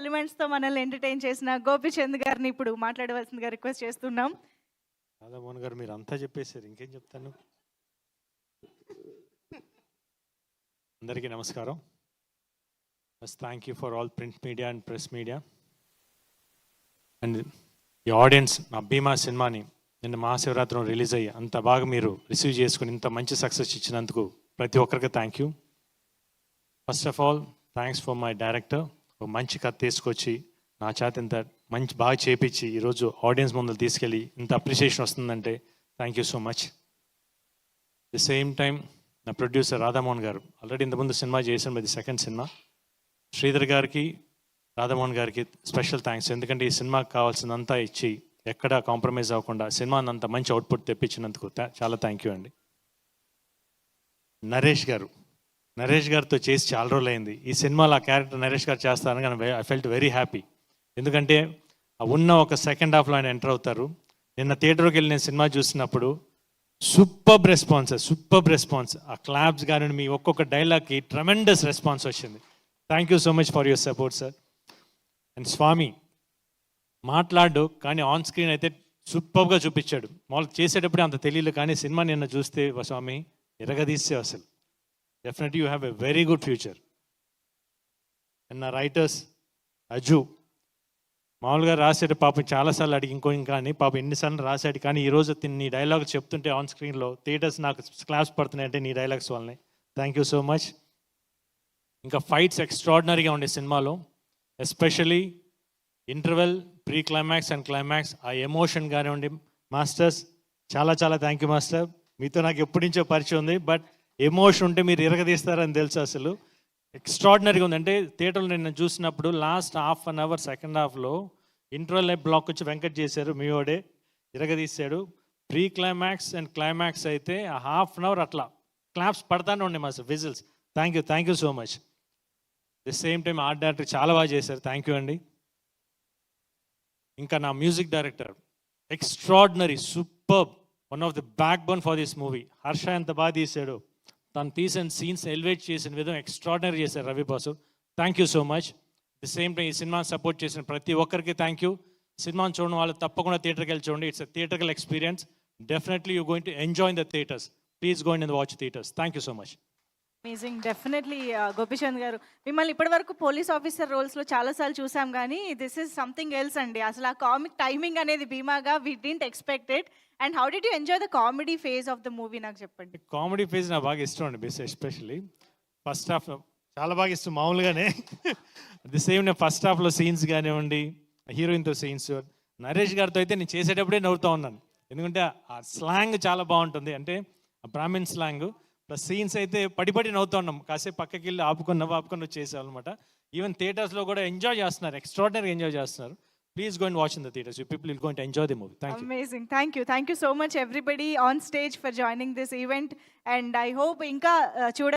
కాంప్లిమెంట్స్‌తో మనల్ని ఎంటర్‌టైన్ చేసిన గోపీచంద్ గారిని ఇప్పుడు మాట్లాడవలసిందిగా రిక్వెస్ట్ చేస్తున్నాం. రాధామోహన్ గారు మీరు అంతా చెప్పేశారు, ఇంకేం చెప్తాను. అందరికీ నమస్కారం. First thank you for all print media and press media and ఈ ఆడియన్స్. నా భీమా సినిమాని నిన్న మహాశివరాత్రి రిలీజ్ అయ్యి అంత బాగా మీరు రిసీవ్ చేసుకుని ఇంత మంచి సక్సెస్ ఇచ్చినందుకు ప్రతి ఒక్కరికి thank you. First of all thanks for my director. ఒక మంచి కథ తీసుకొచ్చి నా చేత ఇంత మంచి బాగా చేపించి ఈరోజు ఆడియన్స్ ముందు తీసుకెళ్ళి ఇంత అప్రిషియేషన్ వస్తుందంటే thank you so much. The same time నా ప్రొడ్యూసర్ రాధామోహన్ గారు ఆల్రెడీ ఇంతకుముందు సినిమా చేసిన ఇది సెకండ్ సినిమా. శ్రీధర్ గారికి రాధామోహన్ గారికి స్పెషల్ థ్యాంక్స్. ఎందుకంటే ఈ సినిమాకి కావాల్సిందంతా ఇచ్చి ఎక్కడ కాంప్రమైజ్ అవ్వకుండా సినిమాని అంత మంచి అవుట్పుట్ తెప్పించినందుకు చాలా థ్యాంక్ యూ అండి. నరేష్ గారితో చేసి చాలా రోజులు అయింది. ఈ సినిమాలో ఆ క్యారెక్టర్ నరేష్ గారు చేస్తారని కానీ ఐ ఫెల్ట్ వెరీ హ్యాపీ. ఎందుకంటే ఉన్న ఒక సెకండ్ హాఫ్లో ఆయన ఎంటర్ అవుతారు. నిన్న థియేటర్కి వెళ్ళి నేను సినిమా చూసినప్పుడు సూపర్బ్ రెస్పాన్స్. ఆ క్లాప్స్ కానీ మీ ఒక్కొక్క డైలాగ్కి ట్రెమెండస్ రెస్పాన్స్ వచ్చింది. Thank you so much for your support sir. And Swami మాట్లాడు కానీ ఆన్ స్క్రీన్ అయితే సూపర్గా చూపించాడు. మామూలుగా చేసేటప్పుడే అంత తెలియదు, కానీ సినిమా నిన్న చూస్తే స్వామి ఎరగదీస్తే అసలు definitely you have a very good future. And నా రైటర్స్ అజు మామూలుగా రాసాడు పాపం చాలాసార్లు అడిగి ఇంకా అని పాపం ఎన్నిసార్లు రాశాడు, కానీ ఈరోజు నీ డైలాగ్ చెప్తుంటే ఆన్ స్క్రీన్లో థియేటర్స్ నాకు క్లాస్ పడుతున్నాయంటే నీ డైలాగ్స్ వల్లనే. Thank you so much. ఇంకా ఫైట్స్ ఎక్స్ట్రాడినరీగా ఉండే సినిమాలో, especially interval, pre climax and climax, ఆ ఎమోషన్ కానివ్వండి. మాస్టర్స్ చాలా థ్యాంక్ యూ మాస్టర్. మీతో నాకు ఎప్పటి నుంచో పరిచయం ఉంది, బట్ ఎమోషన్ ఉంటే మీరు ఇరగదీస్తారని తెలుసు. అసలు ఎక్స్ట్రాడినరీగా ఉంది. అంటే థియేటర్లో నేను చూసినప్పుడు last half an hour second హాఫ్లో ఇంటర్వెల్ బ్లాక్ వచ్చి వెంకట్ చేశారు, మీవాడే ఇరగదీశాడు. ప్రీ క్లైమాక్స్ అండ్ క్లైమాక్స్ అయితే ఆ హాఫ్ అన్ అవర్ అట్లా క్లాప్స్ పడతానే ఉండే master, whistles. Thank you so much. The same time art director చాలా బాగా చేశారు, థ్యాంక్ యూ అండి. ఇంకా నా music director extraordinary, superb, one of the backbone for this movie. Harsha ఎంత బాగా తీశాడు, తను తీసిన సీన్స్ ఎలివేట్ చేసిన విధం ఎక్స్ట్రాడినరీ చేశారు Ravi boss. Thank you so much. The same time ఈ సినిమాని సపోర్ట్ చేసిన ప్రతి ఒక్కరికి థ్యాంక్ యూ. సినిమాని చూడడం వాళ్ళు తప్పకుండా థియేటర్కి వెళ్ళి చూడండి. It's a theatrical experience. Definitely you going to enjoy in the theatres. Please go in the watch theatres. Thank you so much. Amazing. Definitely Gopichand గారు, మిమ్మల్ని ఇప్పటివరకు పోలీస్ ఆఫీసర్ రోల్స్లో చాలాసార్లు చూసాం, కానీ దిస్ ఈజ్ సంథింగ్ ఎల్స్ అండి. అసలు ఆ కామిక్ టైమింగ్ అనేది భీమాగా we didn't expect it. And how did you enjoy the comedy phase of the movie, నాకు చెప్పండి. కామెడీ ఫేజ్ నాకు బాగా ఇష్టం అండి. ఎస్పెషల్లీ ఫస్ట్ హాఫ్ చాలా బాగా ఇష్టం మామూలుగానే. ది సేమ్ నేను ఫస్ట్ హాఫ్లో సీన్స్ కానివ్వండి, హీరోయిన్తో సీన్స్, నరేష్ గారితో అయితే నేను చేసేటప్పుడే నవ్వుతూ ఉన్నాను. ఎందుకంటే ఆ స్లాంగ్ చాలా బాగుంటుంది, అంటే ఆ బ్రాహ్మిన్ స్లాంగ్. ప్లస్ సీన్స్ అయితే పడి నవ్వుతూ ఉన్నాం. కాసేపు పక్కకి వెళ్ళి ఆపుకొని చేసామన్నమాట. ఈవెన్ థియేటర్స్లో కూడా ఎంజాయ్ చేస్తున్నారు, ఎక్స్ట్రాడినరీ ఎంజాయ్ చేస్తున్నారు. Please go and watch in the theatres. You people will go and enjoy the movie. Thank you. Amazing. Thank you so much everybody on stage for joining this event. And I hope ఇంకా చూడ